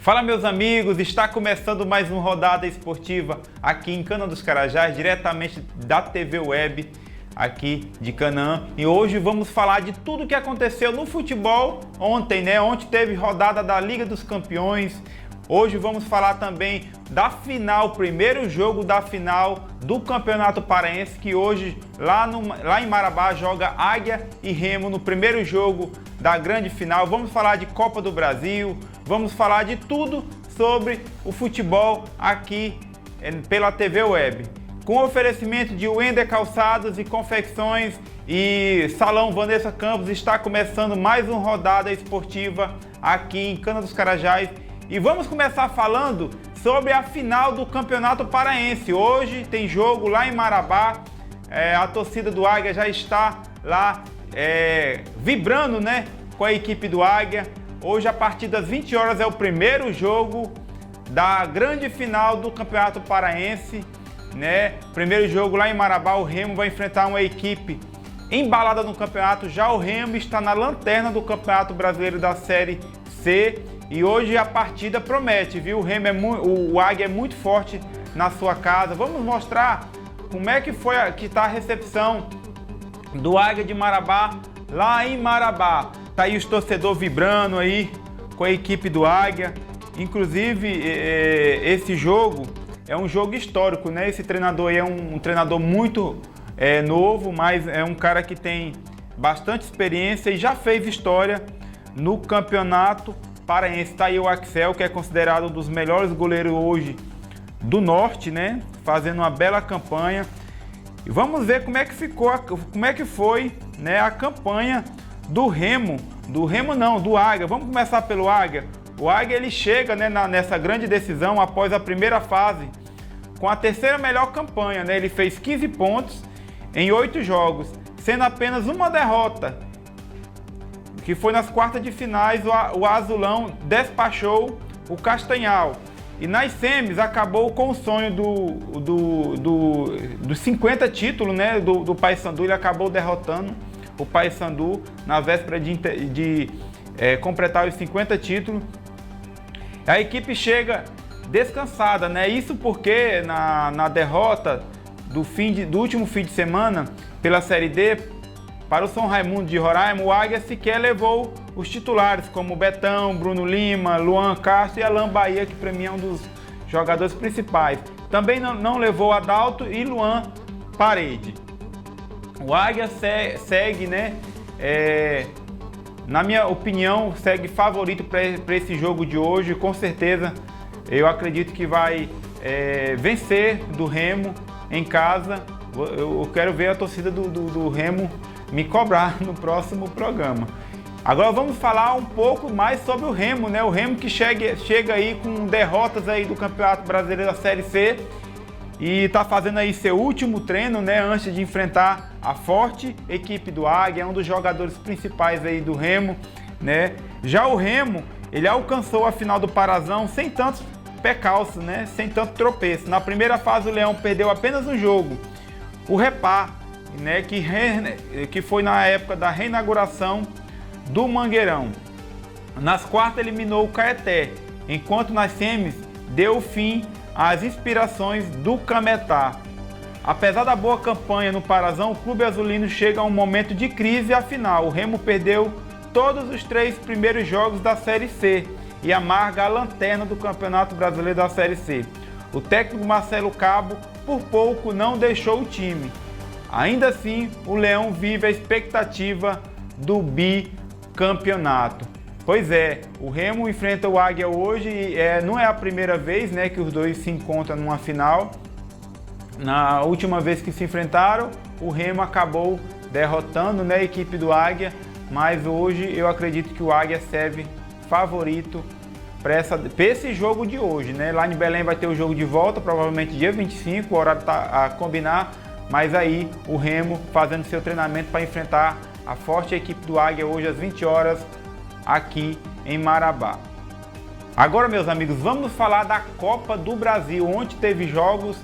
Fala, meus amigos, está começando mais uma rodada esportiva aqui em Cana dos Carajás, diretamente da TV Web aqui de Canaã. E hoje vamos falar de tudo que aconteceu no futebol ontem, né? Ontem teve rodada da Liga dos Campeões. Hoje vamos falar também da final, primeiro jogo da final do Campeonato Paraense, que hoje lá em Marabá joga Águia e Remo no primeiro jogo da grande final. Vamos falar de Copa do Brasil, vamos falar de tudo sobre o futebol aqui pela TV Web. Com oferecimento de Wender Calçados e Confecções e Salão Vanessa Campos, está começando mais uma rodada esportiva aqui em Cana dos Carajás. E vamos começar falando sobre a final do Campeonato Paraense. Hoje tem jogo lá em Marabá, a torcida do Águia já está lá vibrando, né, com a equipe do Águia. Hoje, a partir das 20 horas, é o primeiro jogo da grande final do Campeonato Paraense, né? Primeiro jogo lá em Marabá, o Remo vai enfrentar uma equipe embalada no campeonato. Já o Remo está na lanterna do Campeonato Brasileiro da Série C. E hoje a partida promete, viu? O Águia é muito forte na sua casa. Vamos mostrar como é que está a recepção do Águia de Marabá lá em Marabá. Tá aí os torcedores vibrando aí com a equipe do Águia. Inclusive, esse jogo é um jogo histórico, né? Esse treinador aí é um treinador muito novo, mas é um cara que tem bastante experiência e já fez história no Campeonato Paraense. Tá aí o Axel, que é considerado um dos melhores goleiros hoje do Norte, né? Fazendo uma bela campanha. E vamos ver como é que ficou, como é que foi, né, a campanha do Remo. Do Águia. Vamos começar pelo Águia. O Águia, ele chega, né, nessa grande decisão após a primeira fase com a terceira melhor campanha, né? Ele fez 15 pontos em 8 jogos, sendo apenas uma derrota, que foi nas quartas de finais. O Azulão despachou o Castanhal. E nas semis acabou com o sonho dos 50 títulos, né, do Paysandu. Ele acabou derrotando o Paysandu na véspera de completar os 50 títulos. A equipe chega descansada, né? Isso porque na derrota do último fim de semana pela Série D, para o São Raimundo de Roraima, o Águia sequer levou os titulares, como Betão, Bruno Lima, Luan Castro e Alan Bahia, que para mim é um dos jogadores principais. Também não levou Adalto e Luan Parede. O Águia segue, né, na minha opinião, segue favorito para esse jogo de hoje. Com certeza, eu acredito que vai vencer do Remo em casa. Eu quero ver a torcida do Remo me cobrar no próximo programa. Agora vamos falar um pouco mais sobre o Remo, né? O Remo que chega aí com derrotas aí do Campeonato Brasileiro da Série C e está fazendo aí seu último treino, né, antes de enfrentar a forte equipe do Águia, é um dos jogadores principais aí do Remo, né? Já o Remo, ele alcançou a final do Parazão sem tantos percalços, né? Sem tanto tropeço. Na primeira fase o Leão perdeu apenas um jogo, o Repá, né, que foi na época da reinauguração do Mangueirão. Nas quartas eliminou o Caeté, enquanto nas semis deu fim às inspirações do Cametá. Apesar da boa campanha no Parazão, o Clube Azulino chega a um momento de crise à final. O Remo perdeu todos os 3 primeiros jogos da Série C e amarga a lanterna do Campeonato Brasileiro da Série C. O técnico Marcelo Cabo por pouco não deixou o time. Ainda assim, o Leão vive a expectativa do bicampeonato. Pois é, o Remo enfrenta o Águia hoje e não é a primeira vez, né, que os dois se encontram numa final. Na última vez que se enfrentaram, o Remo acabou derrotando, né, a equipe do Águia, mas hoje eu acredito que o Águia serve favorito para esse jogo de hoje, né? Lá em Belém vai ter o jogo de volta, provavelmente dia 25, o horário está a combinar. Mas aí o Remo fazendo seu treinamento para enfrentar a forte equipe do Águia hoje às 20 horas aqui em Marabá. Agora, meus amigos, vamos falar da Copa do Brasil, onde teve jogos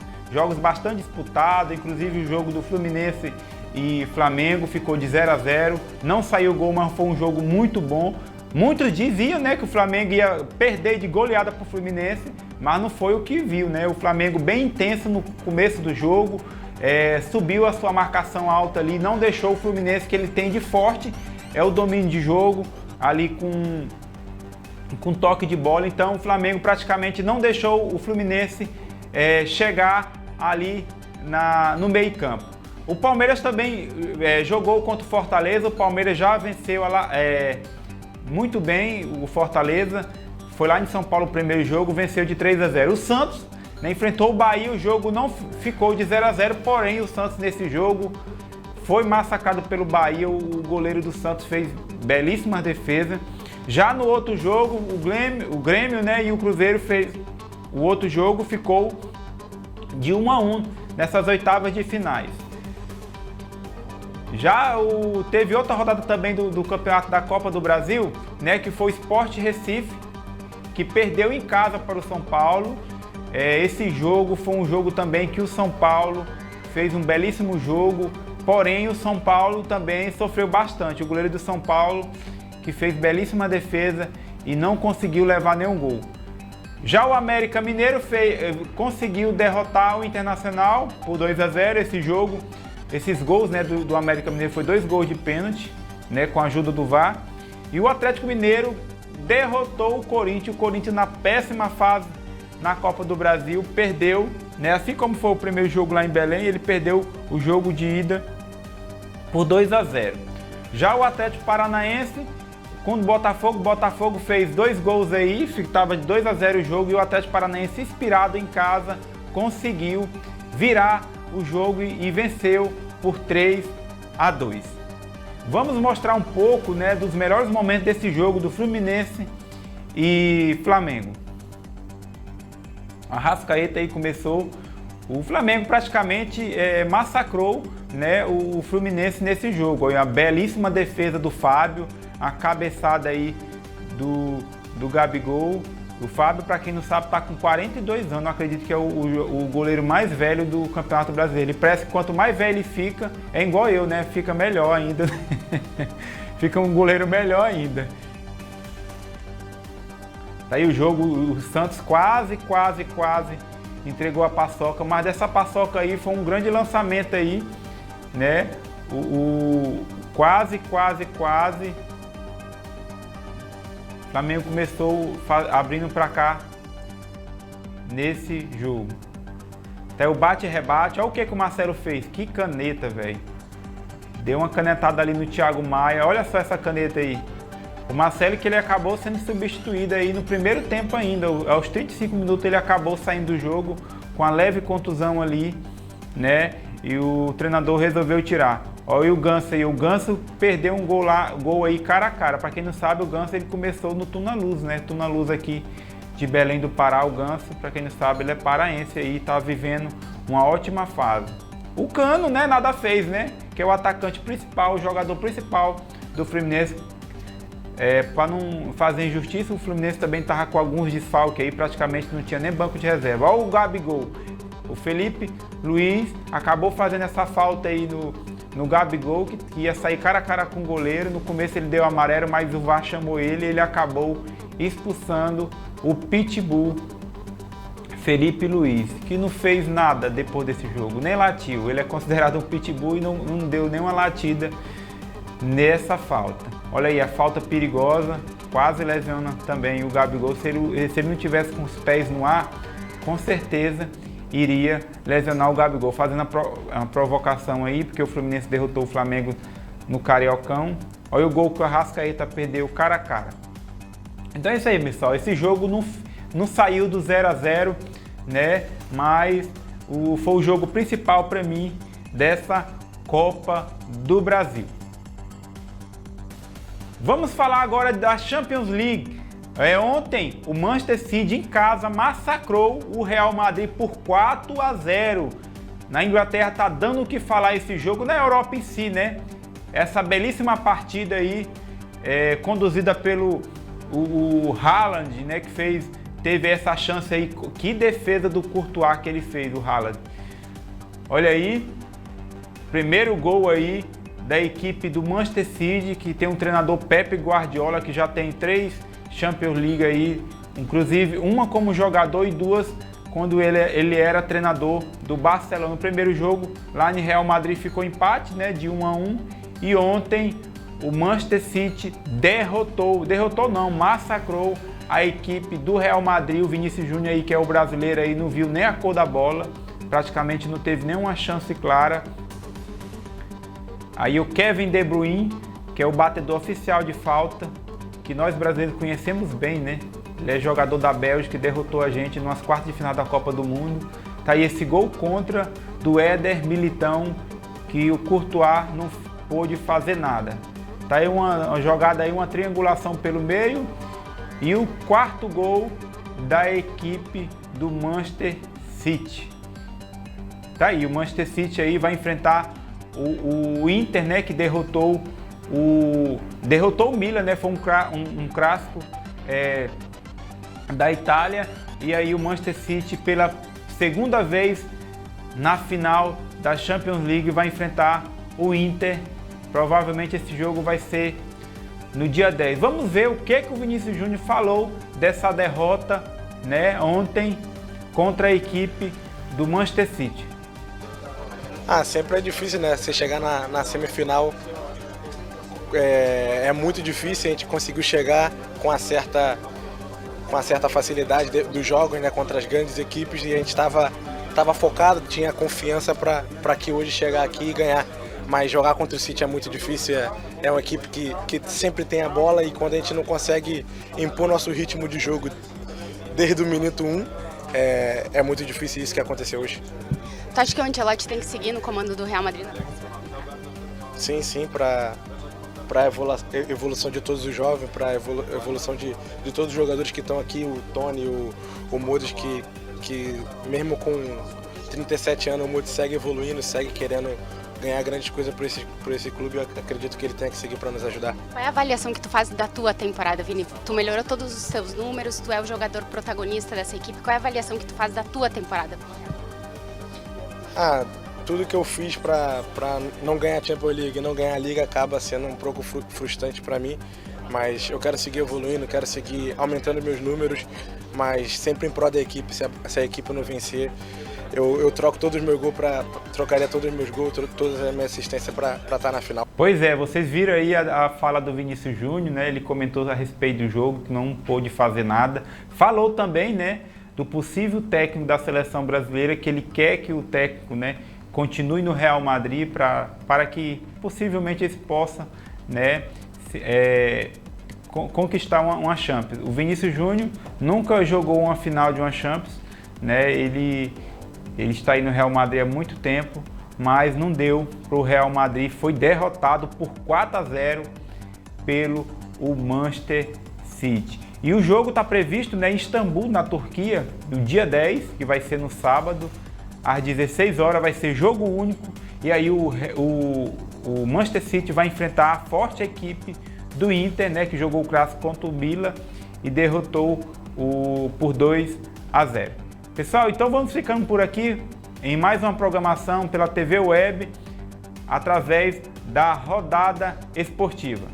bastante disputados, inclusive o jogo do Fluminense e Flamengo ficou de 0 a 0. Não saiu gol, mas foi um jogo muito bom. Muitos diziam, né, que o Flamengo ia perder de goleada para o Fluminense, mas não foi o que viu, né? O Flamengo bem intenso no começo do jogo, subiu a sua marcação alta ali, não deixou o Fluminense, que ele tem de forte, é o domínio de jogo, ali com toque de bola. Então o Flamengo praticamente não deixou o Fluminense chegar ali no meio campo. O Palmeiras também jogou contra o Fortaleza, o Palmeiras já venceu muito bem o Fortaleza, foi lá em São Paulo o primeiro jogo, venceu de 3-0. O Santos, né, enfrentou o Bahia, o jogo não ficou de 0-0, porém o Santos nesse jogo foi massacrado pelo Bahia, o goleiro do Santos fez belíssima defesa. Já no outro jogo, o Grêmio, né, e o Cruzeiro o outro jogo ficou de 1-1 nessas oitavas de finais. Já teve outra rodada também do campeonato da Copa do Brasil, né, que foi o Sport Recife, que perdeu em casa para o São Paulo. Esse jogo foi um jogo também que o São Paulo fez um belíssimo jogo, porém o São Paulo também sofreu bastante. O goleiro do São Paulo, que fez belíssima defesa e não conseguiu levar nenhum gol. Já o América Mineiro conseguiu derrotar o Internacional por 2-0 esse jogo. Esses gols, né, do América Mineiro foi 2 gols de pênalti, né, com a ajuda do VAR. E o Atlético Mineiro derrotou o Corinthians na péssima fase na Copa do Brasil, perdeu, né, assim como foi o primeiro jogo lá em Belém, ele perdeu o jogo de ida por 2-0. Já o Atlético Paranaense com o Botafogo fez 2 gols aí, estava de 2-0 o jogo, e o Atlético Paranaense, inspirado em casa, conseguiu virar o jogo e venceu por 3-2. Vamos mostrar um pouco, né, dos melhores momentos desse jogo do Fluminense e Flamengo. A Arrascaeta aí começou, o Flamengo praticamente massacrou, né, o Fluminense nesse jogo. Uma belíssima defesa do Fábio, a cabeçada aí do Gabigol. O Fábio, para quem não sabe, está com 42 anos, eu acredito que é o goleiro mais velho do Campeonato Brasileiro. Ele parece que quanto mais velho ele fica, é igual eu, né? Fica melhor ainda. Fica um goleiro melhor ainda. Tá aí o jogo, o Santos quase entregou a paçoca, mas dessa paçoca aí foi um grande lançamento aí, né? Quase. O Flamengo começou abrindo para cá nesse jogo. Até o bate-rebate. Olha o que o Marcelo fez. Que caneta, velho. Deu uma canetada ali no Thiago Maia. Olha só essa caneta aí. O Marcelo, que ele acabou sendo substituído aí no primeiro tempo ainda. Aos 35 minutos ele acabou saindo do jogo com a leve contusão ali, né? E o treinador resolveu tirar. Olha o Ganso aí, o Ganso perdeu um gol aí cara a cara. Para quem não sabe, o Ganso ele começou no Tuna Luz, né? Tuna Luz aqui de Belém do Pará, o Ganso, para quem não sabe, ele é paraense aí, tá vivendo uma ótima fase. O Cano, né, nada fez, né? Que é o atacante principal, o jogador principal do Fluminense. Para não fazer injustiça, o Fluminense também tava com alguns desfalques aí, praticamente não tinha nem banco de reserva. Olha o Gabigol. O Felipe Luiz acabou fazendo essa falta aí no Gabigol, que ia sair cara a cara com o goleiro. No começo ele deu amarelo, mas o VAR chamou ele e ele acabou expulsando o Pitbull Felipe Luiz, que não fez nada depois desse jogo, nem latiu. Ele é considerado um Pitbull e não deu nenhuma latida nessa falta. Olha aí, a falta perigosa, quase lesiona também o Gabigol. Se ele não tivesse com os pés no ar, com certeza iria lesionar o Gabigol, fazendo uma provocação aí, porque o Fluminense derrotou o Flamengo no Cariocão. Olha o gol que o Arrascaeta perdeu cara a cara. Então é isso aí, pessoal. Esse jogo não saiu do 0-0, né? Mas foi o jogo principal para mim dessa Copa do Brasil. Vamos falar agora da Champions League. Ontem, o Manchester City em casa massacrou o Real Madrid por 4-0. Na Inglaterra tá dando o que falar esse jogo, na Europa em si, né? Essa belíssima partida aí, conduzida pelo o Haaland, né? Que teve essa chance aí. Que defesa do Courtois que ele fez, o Haaland. Olha aí, primeiro gol aí da equipe do Manchester City, que tem um treinador Pep Guardiola, que já tem 3 Champions League aí, inclusive uma como jogador e 2 quando ele era treinador do Barcelona. No primeiro jogo, lá em Real Madrid ficou empate, né, de 1-1, e ontem o Manchester City massacrou a equipe do Real Madrid. O Vinícius Júnior aí, que é o brasileiro aí, não viu nem a cor da bola, praticamente não teve nenhuma chance clara. Aí o Kevin De Bruyne, que é o batedor oficial de falta, que nós brasileiros conhecemos bem, né? Ele é jogador da Bélgica, que derrotou a gente nas quartas de final da Copa do Mundo. Tá aí esse gol contra do Éder Militão, que o Courtois não pôde fazer nada. Tá aí uma jogada aí, uma triangulação pelo meio, e o 4º gol da equipe do Manchester City. Tá aí, o Manchester City aí vai enfrentar o Inter, né, que derrotou o Milan, né? Foi um clássico da Itália. E aí o Manchester City, pela segunda vez na final da Champions League, vai enfrentar o Inter. Provavelmente esse jogo vai ser no dia 10. Vamos ver o que o Vinícius Júnior falou dessa derrota, né, ontem contra a equipe do Manchester City. Sempre é difícil, né? Você chegar na semifinal é muito difícil. A gente conseguiu chegar com uma certa facilidade dos jogos, né, contra as grandes equipes, e a gente estava focado, tinha confiança para que hoje chegar aqui e ganhar. Mas jogar contra o City é muito difícil, é uma equipe que sempre tem a bola, e quando a gente não consegue impor nosso ritmo de jogo desde o minuto 1, é muito difícil isso que aconteceu hoje. Tu acha que o Ancelotti tem que seguir no comando do Real Madrid? Sim, para a evolução de todos os jovens, para a evolução de todos os jogadores que estão aqui, o Tony, o Modric, que mesmo com 37 anos o Modric segue evoluindo, segue querendo ganhar grandes coisas por esse clube. Eu acredito que ele tem que seguir para nos ajudar. Qual é a avaliação que tu faz da tua temporada, Vini? Tu melhorou todos os teus números, tu é o jogador protagonista dessa equipe. Qual é a avaliação que tu faz da tua temporada? Tudo que eu fiz para não ganhar a Champions League e não ganhar a Liga acaba sendo um pouco frustrante para mim, mas eu quero seguir evoluindo, quero seguir aumentando meus números, mas sempre em prol da equipe. Se a equipe não vencer, eu troco todos os meus gols, trocaria todos os meus gols, todas as minhas assistências para estar na final. Pois é, vocês viram aí a fala do Vinícius Júnior, né? Ele comentou a respeito do jogo, que não pôde fazer nada. Falou também, né, do possível técnico da seleção brasileira, que ele quer que o técnico, né, continue no Real Madrid para que possivelmente ele possa, né, conquistar uma Champions. O Vinícius Júnior nunca jogou uma final de uma Champions, né? Ele está aí no Real Madrid há muito tempo, mas não deu para o Real Madrid. Foi derrotado por 4-0 pelo Manchester City. E o jogo está previsto, né, em Istambul, na Turquia, no dia 10, que vai ser no sábado, às 16 horas, vai ser jogo único. E aí o Manchester City vai enfrentar a forte equipe do Inter, né, que jogou o clássico contra o Milan e derrotou por 2-0. Pessoal, então vamos ficando por aqui em mais uma programação pela TV Web, através da Rodada Esportiva.